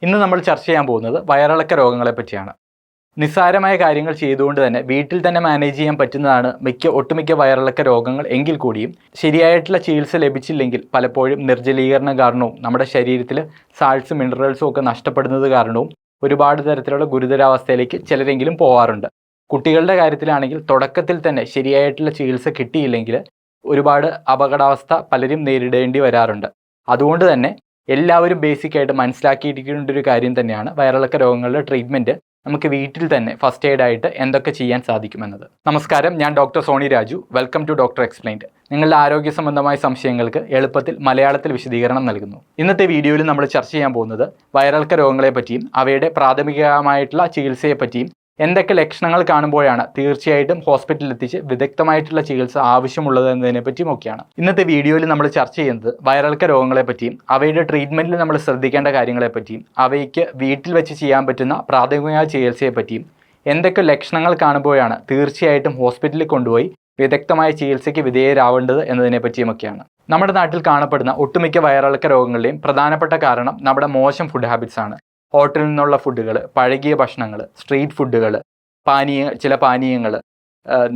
ഇന്ന് നമ്മൾ ചർച്ച ചെയ്യാൻ പോകുന്നത് വയറിളക്ക രോഗങ്ങളെ പറ്റിയാണ്. നിസ്സാരമായ കാര്യങ്ങൾ ചെയ്തുകൊണ്ട് തന്നെ വീട്ടിൽ തന്നെ മാനേജ് ചെയ്യാൻ പറ്റുന്നതാണ് ഒട്ടുമിക്ക വയറിളക്ക രോഗങ്ങൾ. എങ്കിൽ കൂടിയും ശരിയായിട്ടുള്ള ചികിത്സ ലഭിച്ചില്ലെങ്കിൽ പലപ്പോഴും നിർജ്ജലീകരണം കാരണവും നമ്മുടെ ശരീരത്തിൽ സാൾട്സും മിനറൽസും ഒക്കെ നഷ്ടപ്പെടുന്നത് കാരണവും ഒരുപാട് തരത്തിലുള്ള ഗുരുതരാവസ്ഥയിലേക്ക് ചിലരെങ്കിലും പോകാറുണ്ട്. കുട്ടികളുടെ കാര്യത്തിലാണെങ്കിൽ തുടക്കത്തിൽ തന്നെ ശരിയായിട്ടുള്ള ചികിത്സ കിട്ടിയില്ലെങ്കിൽ ഒരുപാട് അപകടാവസ്ഥ പലരും നേരിടേണ്ടി വരാറുണ്ട്. അതുകൊണ്ട് തന്നെ എല്ലാവരും ബേസിക്കായിട്ട് മനസ്സിലാക്കിയിരിക്കേണ്ട ഒരു കാര്യം തന്നെയാണ് വയറിളക്ക രോഗങ്ങളുടെ ട്രീറ്റ്മെൻറ്റ് നമുക്ക് വീട്ടിൽ തന്നെ ഫസ്റ്റ് എയ്ഡ് ആയിട്ട് എന്തൊക്കെ ചെയ്യാൻ സാധിക്കുമെന്നത്. നമസ്കാരം, ഞാൻ doctor Soni Raju. Welcome to doctor explained. നിങ്ങളുടെ ആരോഗ്യ സംബന്ധമായ സംശയങ്ങൾക്ക് എളുപ്പത്തിൽ മലയാളത്തിൽ വിശദീകരണം നൽകുന്നു. ഇന്നത്തെ വീഡിയോയിൽ നമ്മൾ ചർച്ച ചെയ്യാൻ പോകുന്നത് വയറിളക്ക രോഗങ്ങളെ പറ്റിയും അവയുടെ പ്രാഥമികമായിട്ടുള്ള ചികിത്സയെ പറ്റിയും എന്തൊക്കെ ലക്ഷണങ്ങൾ കാണുമ്പോഴാണ് തീർച്ചയായിട്ടും ഹോസ്പിറ്റലിൽ എത്തിച്ച് വിദഗ്ധമായിട്ടുള്ള ചികിത്സ ആവശ്യമുള്ളത് എന്നതിനെ പറ്റിയുമൊക്കെയാണ് ഇന്നത്തെ വീഡിയോയിൽ നമ്മൾ ചർച്ച ചെയ്യുന്നത്. വയറിളക്ക രോഗങ്ങളെ പറ്റിയും അവയുടെ ട്രീറ്റ്മെൻറ്റിൽ നമ്മൾ ശ്രദ്ധിക്കേണ്ട കാര്യങ്ങളെ പറ്റിയും അവയ്ക്ക് വീട്ടിൽ വെച്ച് ചെയ്യാൻ പറ്റുന്ന പ്രാഥമികമായ ചികിത്സയെ പറ്റിയും എന്തൊക്കെ ലക്ഷണങ്ങൾ കാണുമ്പോഴാണ് തീർച്ചയായിട്ടും ഹോസ്പിറ്റലിൽ കൊണ്ടുപോയി വിദഗ്ധമായ ചികിത്സയ്ക്ക് വിധേയരാവേണ്ടത് എന്നതിനെ പറ്റിയുമൊക്കെയാണ്. നമ്മുടെ നാട്ടിൽ കാണപ്പെടുന്ന ഒട്ടുമിക്ക വയറിളക്ക രോഗങ്ങളുടെയും പ്രധാനപ്പെട്ട കാരണം നമ്മുടെ മോശം ഫുഡ് ഹാബിറ്റ്സ് ആണ്. ഹോട്ടലിൽ നിന്നുള്ള ഫുഡുകൾ, പഴകിയ ഭക്ഷണങ്ങൾ, സ്ട്രീറ്റ് ഫുഡുകൾ, ചില പാനീയങ്ങൾ,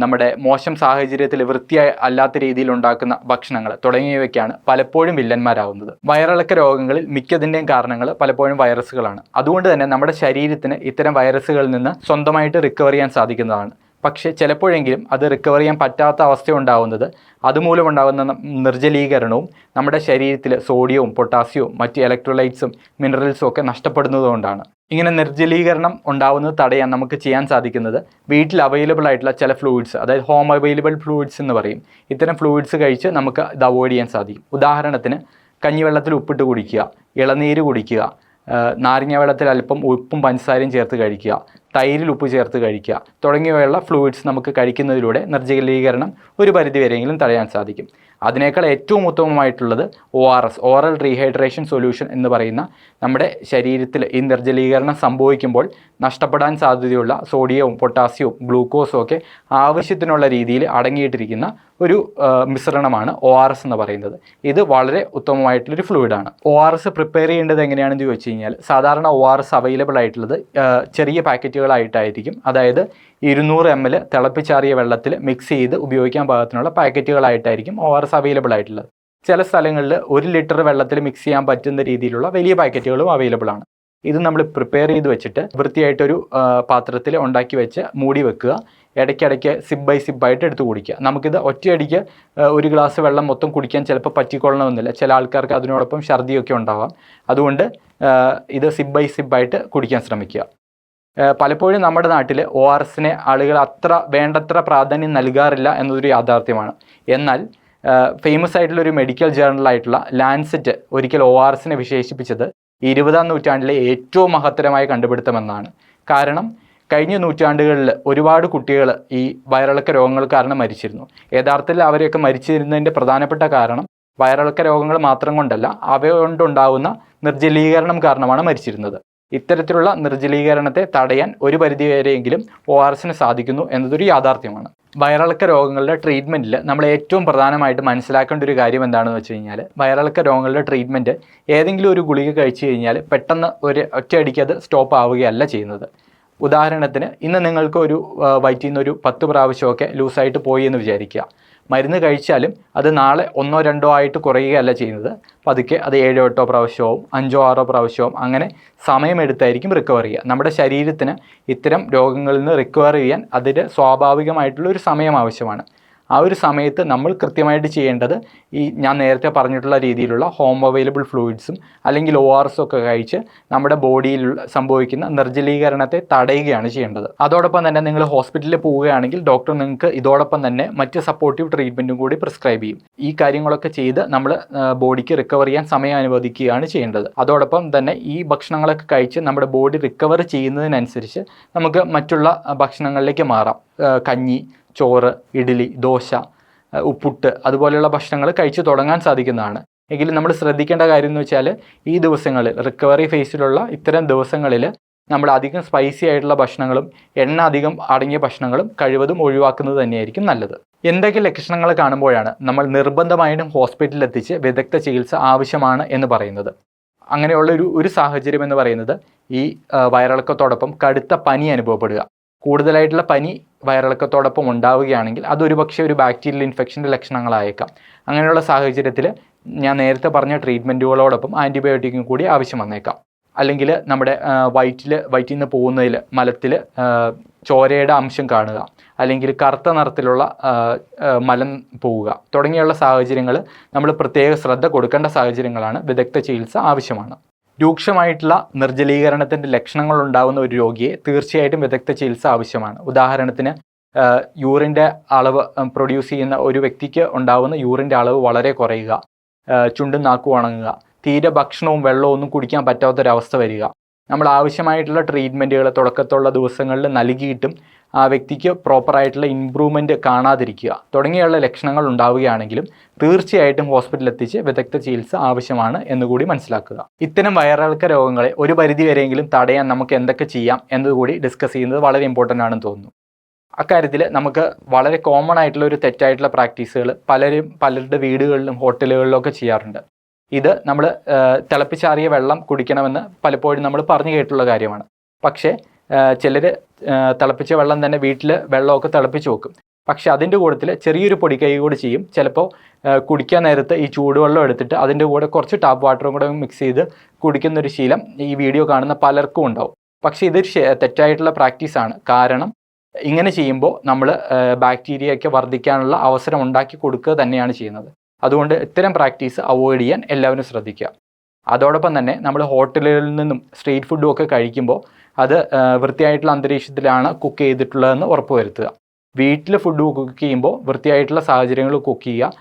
നമ്മുടെ മോശം സാഹചര്യത്തിൽ വൃത്തിയായി അല്ലാത്ത രീതിയിൽ ഉണ്ടാക്കുന്ന ഭക്ഷണങ്ങൾ തുടങ്ങിയവയ്ക്കാണ് പലപ്പോഴും വില്ലന്മാരാകുന്നത്. വയറിളക്ക രോഗങ്ങളിൽ മിക്കതിൻ്റെയും കാരണങ്ങൾ പലപ്പോഴും വൈറസുകളാണ്. അതുകൊണ്ട് തന്നെ നമ്മുടെ ശരീരത്തിന് ഇത്തരം വൈറസുകളിൽ നിന്ന് സ്വന്തമായിട്ട് റിക്കവർ ചെയ്യാൻ സാധിക്കുന്നതാണ്. പക്ഷേ ചിലപ്പോഴെങ്കിലും അത് റിക്കവർ ചെയ്യാൻ പറ്റാത്ത അവസ്ഥ ഉണ്ടാകുന്നത് അതുമൂലമുണ്ടാകുന്ന നിർജ്ജലീകരണവും നമ്മുടെ ശരീരത്തിൽ സോഡിയവും പൊട്ടാസ്യവും മറ്റ് ഇലക്ട്രോലൈറ്റ്സും മിനറൽസും ഒക്കെ നഷ്ടപ്പെടുന്നതുകൊണ്ടാണ്. ഇങ്ങനെ നിർജ്ജലീകരണം ഉണ്ടാകുന്നത് തടയാൻ നമുക്ക് ചെയ്യാൻ സാധിക്കുന്നത് വീട്ടിൽ അവൈലബിൾ ആയിട്ടുള്ള ചില ഫ്ലൂയിഡ്സ്, അതായത് ഹോം അവൈലബിൾ ഫ്ലൂയിഡ്സ് എന്ന് പറയും. ഇത്തരം ഫ്ലൂയിഡ്സ് കഴിച്ച് നമുക്ക് ഇത് അവോയ്ഡ് ചെയ്യാൻ സാധിക്കും. ഉദാഹരണത്തിന് കഞ്ഞിവെള്ളത്തിൽ ഉപ്പിട്ട് കുടിക്കുക, ഇളനീര് കുടിക്കുക, നാരങ്ങ വെള്ളത്തിൽ അല്പം ഉപ്പും പഞ്ചസാരയും ചേർത്ത് കഴിക്കുക, തൈരിൽ ഉപ്പ് ചേർത്ത് കഴിക്കുക തുടങ്ങിയവയുള്ള ഫ്ലൂയിഡ്സ് നമുക്ക് കഴിക്കുന്നതിലൂടെ നിർജ്ജലീകരണം ഒരു പരിധിവരെയെങ്കിലും തടയാൻ സാധിക്കും. അതിനേക്കാൾ ഏറ്റവും ഉത്തമമായിട്ടുള്ളത് ORS, ഓറൽ റീഹൈഡ്രേഷൻ സൊല്യൂഷൻ എന്ന് പറയുന്ന നമ്മുടെ ശരീരത്തിൽ ഈ നിർജ്ജലീകരണം സംഭവിക്കുമ്പോൾ നഷ്ടപ്പെടാൻ സാധ്യതയുള്ള സോഡിയവും പൊട്ടാസ്യവും ഗ്ലൂക്കോസും ഒക്കെ ആവശ്യത്തിനുള്ള രീതിയിൽ അടങ്ങിയിട്ടിരിക്കുന്ന ഒരു മിശ്രണമാണ് ORS എന്ന് പറയുന്നത്. ഇത് വളരെ ഉത്തമമായിട്ടുള്ളൊരു ഫ്ലൂയിഡാണ്. ORS പ്രിപ്പയർ ചെയ്യേണ്ടത് എങ്ങനെയാണെന്ന് ചോദിച്ചു കഴിഞ്ഞാൽ സാധാരണ ORS അവൈലബിൾ ആയിട്ടുള്ളത് ചെറിയ പാക്കറ്റുകളായിട്ടായിരിക്കും. അതായത് 200 ml തിളപ്പിച്ചാറിയ വെള്ളത്തിൽ മിക്സ് ചെയ്ത് ഉപയോഗിക്കാൻ പാകത്തിനുള്ള പാക്കറ്റുകളായിട്ടായിരിക്കും ORS അവൈലബിൾ ആയിട്ടുള്ളത്. ചില സ്ഥലങ്ങളിൽ 1 ലിറ്റർ വെള്ളത്തിൽ മിക്സ് ചെയ്യാൻ പറ്റുന്ന രീതിയിലുള്ള വലിയ പാക്കറ്റുകളും അവൈലബിൾ ആണ്. ഇത് നമ്മൾ പ്രിപ്പയർ ചെയ്ത് വെച്ചിട്ട് വൃത്തിയായിട്ടൊരു പാത്രത്തിൽ ഉണ്ടാക്കി വെച്ച് മൂടി വെക്കുക. ഇടയ്ക്കിടയ്ക്ക് സിപ്പ് ബൈ സിപ്പായിട്ട് എടുത്ത് കുടിക്കുക. നമുക്കിത് ഒറ്റയടിക്ക് ഒരു ഗ്ലാസ് വെള്ളം മൊത്തം കുടിക്കാൻ ചിലപ്പോൾ പറ്റിക്കൊള്ളണമെന്നില്ല. ചില ആൾക്കാർക്ക് അതിനോടൊപ്പം ഛർദിയൊക്കെ ഉണ്ടാവാം. അതുകൊണ്ട് ഇത് സിപ്പ് ബൈ സിപ്പായിട്ട് കുടിക്കാൻ ശ്രമിക്കുക. പലപ്പോഴും നമ്മുടെ നാട്ടിൽ ORSനെ ആളുകൾ വേണ്ടത്ര പ്രാധാന്യം നൽകാറില്ല എന്നതൊരു യാഥാർത്ഥ്യമാണ്. എന്നാൽ ഫേമസ് ആയിട്ടുള്ളൊരു മെഡിക്കൽ ജേർണലായിട്ടുള്ള ലാൻസെറ്റ് ഒരിക്കൽ ORSനെ വിശേഷിപ്പിച്ചത് 20-ാം നൂറ്റാണ്ടിലെ ഏറ്റവും മഹത്തരമായ കണ്ടുപിടുത്തമെന്നാണ്. കാരണം കഴിഞ്ഞ നൂറ്റാണ്ടുകളിൽ ഒരുപാട് കുട്ടികൾ ഈ വയറിളക്ക രോഗങ്ങൾ കാരണം മരിച്ചിരുന്നു. യഥാർത്ഥത്തിൽ അവരെയൊക്കെ മരിച്ചിരുന്നതിൻ്റെ പ്രധാനപ്പെട്ട കാരണം വയറിളക്ക രോഗങ്ങൾ മാത്രം കൊണ്ടല്ല, അവ കൊണ്ടുണ്ടാകുന്ന നിർജ്ജലീകരണം കാരണമാണ് മരിച്ചിരുന്നത്. ഇത്തരത്തിലുള്ള നിർജ്ജലീകരണത്തെ തടയാൻ ഒരു പരിധിവരെയെങ്കിലും ORSന് സാധിക്കുന്നു എന്നതൊരു യാഥാർത്ഥ്യമാണ്. വയറിളക്ക രോഗങ്ങളുടെ ട്രീറ്റ്മെൻറ്റിൽ നമ്മൾ ഏറ്റവും പ്രധാനമായിട്ട് മനസ്സിലാക്കേണ്ട ഒരു കാര്യം എന്താണെന്ന് വെച്ച് കഴിഞ്ഞാൽ, വയറിളക്ക രോഗങ്ങളുടെ ട്രീറ്റ്മെൻറ്റ് ഏതെങ്കിലും ഒരു ഗുളിക കഴിച്ചു കഴിഞ്ഞാൽ പെട്ടെന്ന് ഒറ്റയടിക്ക് അത് സ്റ്റോപ്പ് ആവുകയല്ല ചെയ്യുന്നത്. ഉദാഹരണത്തിന് ഇന്ന് നിങ്ങൾക്ക് വയറ്റിൽ നിന്ന് ഒരു 10 പ്രാവശ്യമൊക്കെ ലൂസായിട്ട് പോയി എന്ന് വിചാരിക്കുക. മരുന്ന് കഴിച്ചാലും അത് നാളെ 1-2 ആയിട്ട് കുറയുകയല്ല ചെയ്യുന്നത്. പതുക്കെ അത് 7-8 പ്രാവശ്യവും 5-6 പ്രാവശ്യവും അങ്ങനെ സമയമെടുത്തായിരിക്കും റിക്കവർ ചെയ്യുക. നമ്മുടെ ശരീരത്തിന് ഇത്തരം രോഗങ്ങളിൽ നിന്ന് റിക്കവർ ചെയ്യാൻ അതിന് സ്വാഭാവികമായിട്ടുള്ളൊരു സമയം ആവശ്യമാണ്. ആ ഒരു സമയത്ത് നമ്മൾ കൃത്യമായിട്ട് ചെയ്യേണ്ടത് ഞാൻ നേരത്തെ പറഞ്ഞിട്ടുള്ള രീതിയിലുള്ള ഹോം അവൈലബിൾ ഫ്ലൂയിഡ്സും അല്ലെങ്കിൽ ORS ഒക്കെ കഴിച്ച് നമ്മുടെ ബോഡിയിൽ സംഭവിക്കുന്ന നിർജ്ജലീകരണത്തെ തടയുകയാണ് ചെയ്യേണ്ടത്. അതോടൊപ്പം തന്നെ നിങ്ങൾ ഹോസ്പിറ്റലിൽ പോവുകയാണെങ്കിൽ ഡോക്ടർ നിങ്ങൾക്ക് ഇതോടൊപ്പം തന്നെ മറ്റ് സപ്പോർട്ടീവ് ട്രീറ്റ്മെൻറ്റും കൂടി പ്രിസ്ക്രൈബ് ചെയ്യും. ഈ കാര്യങ്ങളൊക്കെ ചെയ്ത് നമ്മൾ ബോഡിക്ക് റിക്കവർ ചെയ്യാൻ സമയം അനുവദിക്കുകയാണ് ചെയ്യേണ്ടത്. അതോടൊപ്പം തന്നെ ഈ ഭക്ഷണങ്ങളൊക്കെ കഴിച്ച് നമ്മുടെ ബോഡി റിക്കവർ ചെയ്യുന്നതിനനുസരിച്ച് നമുക്ക് മറ്റുള്ള ഭക്ഷണങ്ങളിലേക്ക് മാറാം. കഞ്ഞി, ചോറ്, ഇഡ്ഡലി, ദോശ, ഉപ്പുട്ട് അതുപോലെയുള്ള ഭക്ഷണങ്ങൾ കഴിച്ച് തുടങ്ങാൻ സാധിക്കുന്നതാണ്. എങ്കിലും നമ്മൾ ശ്രദ്ധിക്കേണ്ട കാര്യം എന്ന് വെച്ചാൽ ഈ ദിവസങ്ങളിൽ റിക്കവറി ഫേസിലുള്ള ഇത്തരം ദിവസങ്ങളിൽ നമ്മൾ അധികം സ്പൈസി ആയിട്ടുള്ള ഭക്ഷണങ്ങളും എണ്ണ അധികം അടങ്ങിയ ഭക്ഷണങ്ങളും കഴിവതും ഒഴിവാക്കുന്നത് തന്നെയായിരിക്കും നല്ലത്. എന്തൊക്കെ ലക്ഷണങ്ങൾ കാണുമ്പോഴാണ് നമ്മൾ നിർബന്ധമായിട്ടും ഹോസ്പിറ്റലിൽ എത്തിച്ച് വിദഗ്ധ ചികിത്സ ആവശ്യമാണ് എന്ന് പറയുന്നത്? അങ്ങനെയുള്ള ഒരു സാഹചര്യം എന്ന് പറയുന്നത് ഈ വയറിളക്കത്തോടൊപ്പം കടുത്ത പനി അനുഭവപ്പെടുക. കൂടുതലായിട്ടുള്ള പനി വയറിളക്കത്തോടൊപ്പം ഉണ്ടാവുകയാണെങ്കിൽ അതൊരു പക്ഷേ ഒരു ബാക്ടീരിയൽ ഇൻഫെക്ഷൻ്റെ ലക്ഷണങ്ങളായേക്കാം. അങ്ങനെയുള്ള സാഹചര്യത്തിൽ ഞാൻ നേരത്തെ പറഞ്ഞ ട്രീറ്റ്മെൻറ്റുകളോടൊപ്പം ആൻറ്റിബയോട്ടിക്കും കൂടി ആവശ്യം വന്നേക്കാം. അല്ലെങ്കിൽ നമ്മുടെ വയറ്റിൽ നിന്ന് പോകുന്നതിൽ മലത്തിൽ ചോരയുടെ അംശം കാണുക, അല്ലെങ്കിൽ കറുത്ത നിറത്തിലുള്ള മലം പോവുക തുടങ്ങിയുള്ള സാഹചര്യങ്ങൾ നമ്മൾ പ്രത്യേക ശ്രദ്ധ കൊടുക്കേണ്ട സാഹചര്യങ്ങളാണ്. വിദഗ്ധ ചികിത്സ ആവശ്യമാണ്. രൂക്ഷമായിട്ടുള്ള നിർജ്ജലീകരണത്തിൻ്റെ ലക്ഷണങ്ങൾ ഉണ്ടാകുന്ന ഒരു രോഗിയെ തീർച്ചയായിട്ടും വിദഗ്ധ ചികിത്സ ആവശ്യമാണ്. ഉദാഹരണത്തിന് യൂറിൻ്റെ അളവ് പ്രൊഡ്യൂസ് ചെയ്യുന്ന ഒരു വ്യക്തിക്ക് ഉണ്ടാകുന്ന യൂറിൻ്റെ അളവ് വളരെ കുറയുക, ചുണ്ടും നാക്കും ഉണങ്ങുക, തീരെ ഭക്ഷണവും വെള്ളവും ഒന്നും കുടിക്കാൻ പറ്റാത്തൊരവസ്ഥ വരിക, നമ്മൾ ആവശ്യമായിട്ടുള്ള ട്രീറ്റ്മെൻറ്റുകൾ തുടക്കത്തുള്ള ദിവസങ്ങളിൽ നൽകിയിട്ടും ആ വ്യക്തിക്ക് പ്രോപ്പറായിട്ടുള്ള ഇമ്പ്രൂവ്മെൻറ്റ് കാണാതിരിക്കുക തുടങ്ങിയുള്ള ലക്ഷണങ്ങൾ ഉണ്ടാവുകയാണെങ്കിലും തീർച്ചയായിട്ടും ഹോസ്പിറ്റലിൽ എത്തിച്ച് വിദഗ്ധ ചികിത്സ ആവശ്യമാണ് എന്നുകൂടി മനസ്സിലാക്കുക. ഇത്തരം വയറിളക്ക രോഗങ്ങളെ ഒരു പരിധി വരെയെങ്കിലും തടയാൻ നമുക്ക് എന്തൊക്കെ ചെയ്യാം എന്നതുകൂടി ഡിസ്കസ് ചെയ്യുന്നത് വളരെ ഇമ്പോർട്ടൻ്റ് ആണെന്ന് തോന്നുന്നു. അക്കാര്യത്തിൽ നമുക്ക് വളരെ കോമൺ ആയിട്ടുള്ള ഒരു തെറ്റായിട്ടുള്ള പ്രാക്ടീസുകൾ പലരുടെ വീടുകളിലും ഹോട്ടലുകളിലും ഒക്കെ ചെയ്യാറുണ്ട്. ഇത് നമ്മൾ തിളപ്പിച്ചാറിയ വെള്ളം കുടിക്കണമെന്ന് പലപ്പോഴും നമ്മൾ പറഞ്ഞു കേട്ടുള്ള കാര്യമാണ്. പക്ഷേ ചിലർ തിളപ്പിച്ച വെള്ളം തന്നെ വീട്ടിൽ വെള്ളമൊക്കെ തിളപ്പിച്ച് വെക്കും. പക്ഷെ അതിൻ്റെ കൂട്ടത്തിൽ ചെറിയൊരു പൊടിക്കൈ കൂടി ചെയ്യും. ചിലപ്പോൾ കുടിക്കാൻ നേരത്ത് ഈ ചൂടുവെള്ളം എടുത്തിട്ട് അതിൻ്റെ കൂടെ കുറച്ച് ടാപ്പ് വാട്ടറും കൂടെ മിക്സ് ചെയ്ത് കുടിക്കുന്നൊരു ശീലം ഈ വീഡിയോ കാണുന്ന പലർക്കും ഉണ്ടാവും. പക്ഷേ ഇത് തെറ്റായിട്ടുള്ള പ്രാക്ടീസാണ്. കാരണം ഇങ്ങനെ ചെയ്യുമ്പോൾ നമ്മൾ ബാക്ടീരിയയൊക്കെ വർദ്ധിക്കാനുള്ള അവസരം ഉണ്ടാക്കി കൊടുക്കുക തന്നെയാണ് ചെയ്യുന്നത്. അതുകൊണ്ട് ഇത്തരം പ്രാക്ടീസ് അവോയ്ഡ് ചെയ്യാൻ എല്ലാവരും ശ്രദ്ധിക്കുക. അതോടൊപ്പം തന്നെ നമ്മൾ ഹോട്ടലുകളിൽ നിന്നും സ്ട്രീറ്റ് ഫുഡും ഒക്കെ കഴിക്കുമ്പോൾ അത് വൃത്തിയായിട്ടുള്ള അന്തരീക്ഷത്തിലാണ് കുക്ക് ചെയ്തിട്ടുള്ളതെന്ന് ഉറപ്പുവരുത്തുക. വീട്ടിൽ ഫുഡ് കുക്ക് ചെയ്യുമ്പോൾ വൃത്തിയായിട്ടുള്ള സാഹചര്യങ്ങളിൽ കുക്ക് ചെയ്യുക,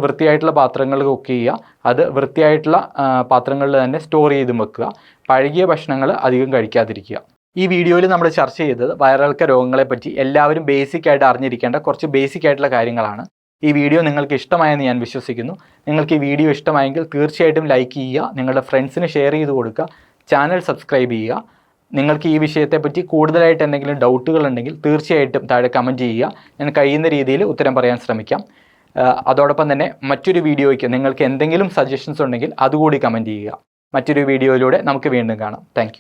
വൃത്തിയായിട്ടുള്ള പാത്രങ്ങളിൽ കുക്ക് ചെയ്യുക, അത് വൃത്തിയായിട്ടുള്ള പാത്രങ്ങളിൽ തന്നെ സ്റ്റോർ ചെയ്തും വെക്കുക, പഴകിയ ഭക്ഷണങ്ങൾ അധികം കഴിക്കാതിരിക്കുക. ഈ വീഡിയോയിൽ നമ്മൾ ചർച്ച ചെയ്തത് വയറിളക്ക രോഗങ്ങളെ പറ്റി എല്ലാവരും ബേസിക്കായിട്ട് അറിഞ്ഞിരിക്കേണ്ട കുറച്ച് ബേസിക് ആയിട്ടുള്ള കാര്യങ്ങളാണ്. ഈ വീഡിയോ നിങ്ങൾക്ക് ഇഷ്ടമായെന്ന് ഞാൻ വിശ്വസിക്കുന്നു. നിങ്ങൾക്ക് ഈ വീഡിയോ ഇഷ്ടമായെങ്കിൽ തീർച്ചയായിട്ടും ലൈക്ക് ചെയ്യുക, നിങ്ങളുടെ ഫ്രണ്ട്സിന് ഷെയർ ചെയ്ത് കൊടുക്കുക, ചാനൽ സബ്സ്ക്രൈബ് ചെയ്യുക. നിങ്ങൾക്ക് ഈ വിഷയത്തെപ്പറ്റി കൂടുതലായിട്ട് എന്തെങ്കിലും ഡൗട്ടുകൾ ഉണ്ടെങ്കിൽ തീർച്ചയായിട്ടും താഴെ കമൻറ്റ് ചെയ്യുക. ഞാൻ കഴിയുന്ന രീതിയിൽ ഉത്തരം പറയാൻ ശ്രമിക്കാം. അതോടൊപ്പം തന്നെ മറ്റൊരു വീഡിയോയ്ക്ക് നിങ്ങൾക്ക് എന്തെങ്കിലും സജഷൻസ് ഉണ്ടെങ്കിൽ അതുകൂടി കമൻറ്റ് ചെയ്യുക. മറ്റൊരു വീഡിയോയിലൂടെ നമുക്ക് വീണ്ടും കാണാം. താങ്ക്